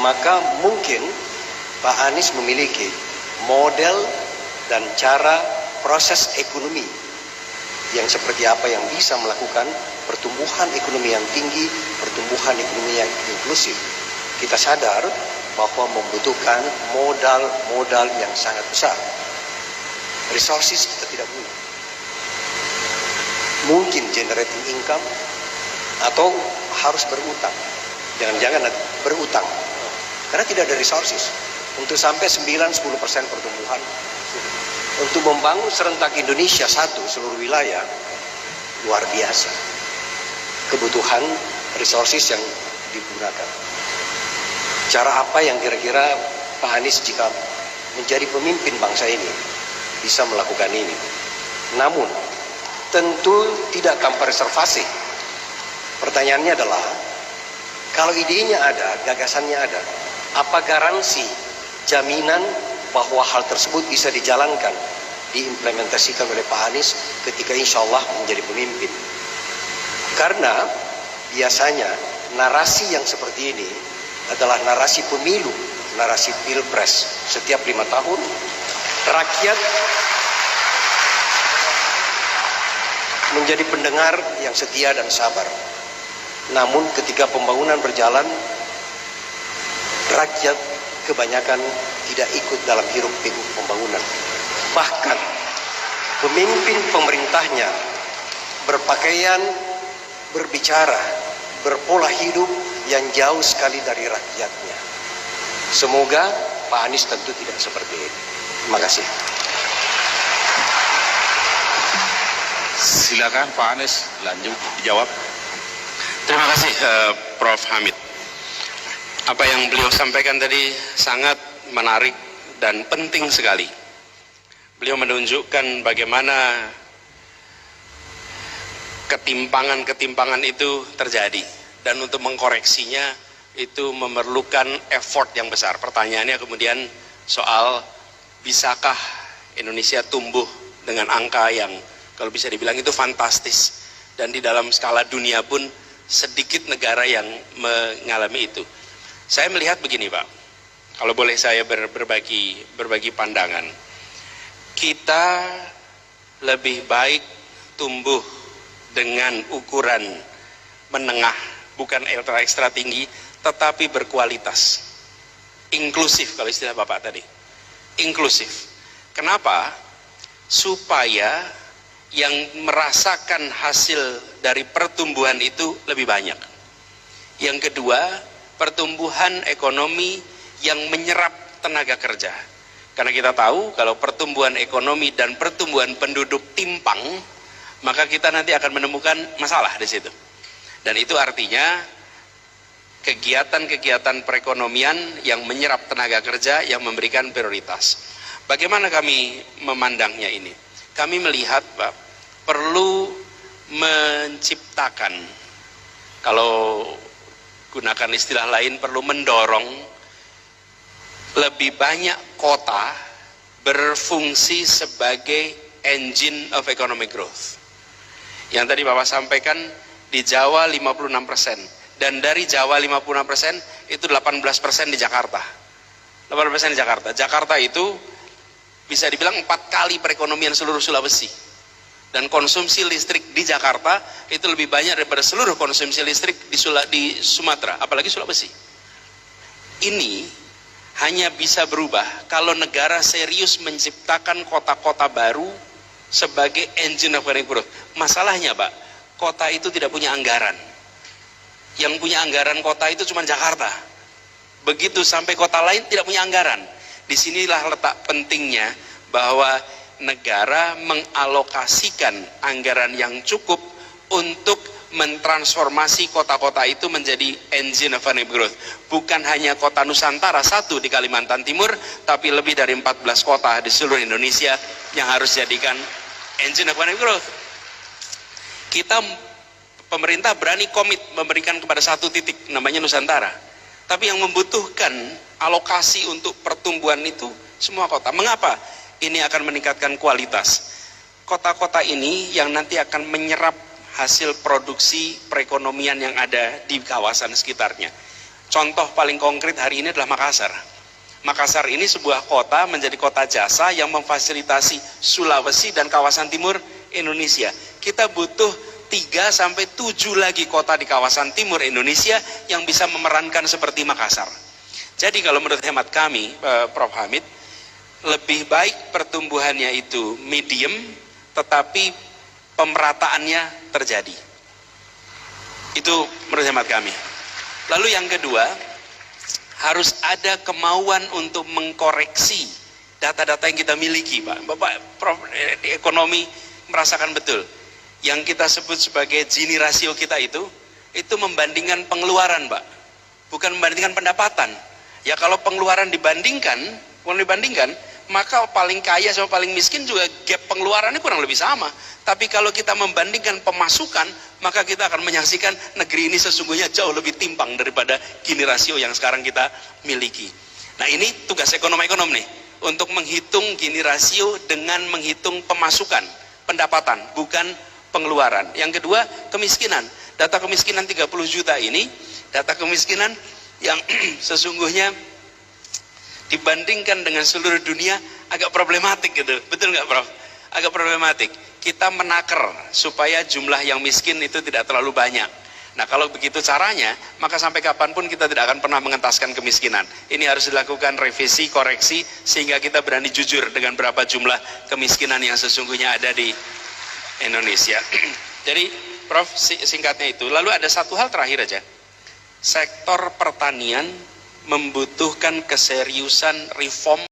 maka mungkin Pak Anies memiliki model dan cara proses ekonomi yang seperti apa yang bisa melakukan pertumbuhan ekonomi yang tinggi, pertumbuhan ekonomi yang inklusif. Kita sadar bahwa membutuhkan modal yang sangat besar. Resources kita tidak punya. Mungkin generating income atau harus berutang. Jangan-jangan berutang. Karena tidak ada resources. Untuk sampai 9-10% pertumbuhan. Untuk membangun serentak Indonesia seluruh wilayah, luar biasa. Kebutuhan resources yang digunakan. Cara apa yang kira-kira Pak Anies jika menjadi pemimpin bangsa ini bisa melakukan ini? Namun, tentu tidak tanpa reservasi. Pertanyaannya adalah, kalau idenya ada, gagasannya ada, apa garansi jaminan bahwa hal tersebut bisa dijalankan, diimplementasikan oleh Pak Anies ketika insya Allah menjadi pemimpin? Karena biasanya narasi yang seperti ini adalah narasi pemilu, narasi pilpres. Setiap 5 tahun, rakyat menjadi pendengar yang setia dan sabar. Namun ketika pembangunan berjalan, rakyat kebanyakan tidak ikut dalam hiruk-pikuk pembangunan. Bahkan pemimpin pemerintahnya berpakaian, berbicara, berpola hidup yang jauh sekali dari rakyatnya. Semoga Pak Anies tentu tidak seperti ini. Terima kasih. Silakan Pak Anies lanjut dijawab. Terima kasih Prof. Hamid. Apa yang beliau sampaikan tadi sangat menarik dan penting sekali. Beliau menunjukkan bagaimana ketimpangan-ketimpangan itu terjadi, dan untuk mengkoreksinya itu memerlukan effort yang besar. Pertanyaannya kemudian soal bisakah Indonesia tumbuh dengan angka yang kalau bisa dibilang itu fantastis, dan di dalam skala dunia pun sedikit negara yang mengalami itu. Saya melihat begini Pak, kalau boleh saya berbagi pandangan, kita lebih baik tumbuh dengan ukuran menengah, bukan ekstra tinggi, tetapi berkualitas, inklusif kalau istilah Bapak tadi, inklusif. Kenapa? Supaya yang merasakan hasil dari pertumbuhan itu lebih banyak. Yang kedua, pertumbuhan ekonomi yang menyerap tenaga kerja. Karena kita tahu kalau pertumbuhan ekonomi dan pertumbuhan penduduk timpang, maka kita nanti akan menemukan masalah di situ. Dan itu artinya kegiatan-kegiatan perekonomian yang menyerap tenaga kerja yang memberikan prioritas. Bagaimana kami memandangnya ini? Kami melihat Pak, perlu menciptakan, kalau gunakan istilah lain, perlu mendorong lebih banyak kota berfungsi sebagai engine of economic growth. Yang tadi Bapak sampaikan di Jawa 56%, dan dari Jawa 56% itu 18% di Jakarta. 18% di Jakarta. Jakarta itu bisa dibilang 4 kali perekonomian seluruh Sulawesi. Dan konsumsi listrik di Jakarta itu lebih banyak daripada seluruh konsumsi listrik di Sumatera, apalagi Sulawesi. Ini hanya bisa berubah kalau negara serius menciptakan kota-kota baru sebagai engine of economic growth. Masalahnya Pak, kota itu tidak punya anggaran. Yang punya anggaran kota itu cuma Jakarta. Begitu sampai kota lain tidak punya anggaran. Disinilah letak pentingnya bahwa negara mengalokasikan anggaran yang cukup untuk mentransformasi kota-kota itu menjadi engine of economic growth. Bukan hanya kota Nusantara 1 di Kalimantan Timur, tapi lebih dari 14 kota di seluruh Indonesia yang harus jadikan engine of economic growth. Kita, pemerintah berani komit memberikan kepada 1 titik namanya Nusantara, tapi yang membutuhkan alokasi untuk pertumbuhan itu semua kota. Mengapa? Ini akan meningkatkan kualitas. Kota-kota ini yang nanti akan menyerap hasil produksi perekonomian yang ada di kawasan sekitarnya. Contoh paling konkret hari ini adalah Makassar. Makassar ini sebuah kota menjadi kota jasa yang memfasilitasi Sulawesi dan kawasan timur Indonesia. Kita butuh 3 sampai 7 lagi kota di kawasan timur Indonesia yang bisa memerankan seperti Makassar. Jadi kalau menurut hemat kami, Prof. Hamid, lebih baik pertumbuhannya itu medium, tetapi pemerataannya terjadi. Itu menurut hemat kami. Lalu yang kedua, harus ada kemauan untuk mengkoreksi data-data yang kita miliki, Pak. Bapak Prof di ekonomi merasakan betul. Yang kita sebut sebagai Gini rasio kita itu membandingkan pengeluaran, Pak. Bukan membandingkan pendapatan. Ya kalau pengeluaran dibandingkan, maka paling kaya sama paling miskin juga gap pengeluarannya kurang lebih sama. Tapi kalau kita membandingkan pemasukan, maka kita akan menyaksikan negeri ini sesungguhnya jauh lebih timpang daripada Gini rasio yang sekarang kita miliki. Nah ini tugas ekonom-ekonom nih, untuk menghitung Gini rasio dengan menghitung pemasukan, pendapatan, bukan pengeluaran. Yang kedua, kemiskinan. Data kemiskinan 30 juta ini, data kemiskinan yang sesungguhnya dibandingkan dengan seluruh dunia agak problematik gitu. Betul nggak, Prof? Agak problematik. Kita menaker supaya jumlah yang miskin itu tidak terlalu banyak. Nah kalau begitu caranya, maka sampai kapanpun kita tidak akan pernah mengentaskan kemiskinan. Ini harus dilakukan revisi, koreksi, sehingga kita berani jujur dengan berapa jumlah kemiskinan yang sesungguhnya ada di Indonesia. Jadi Prof, singkatnya itu. Lalu ada satu hal terakhir aja. Sektor pertanian membutuhkan keseriusan reform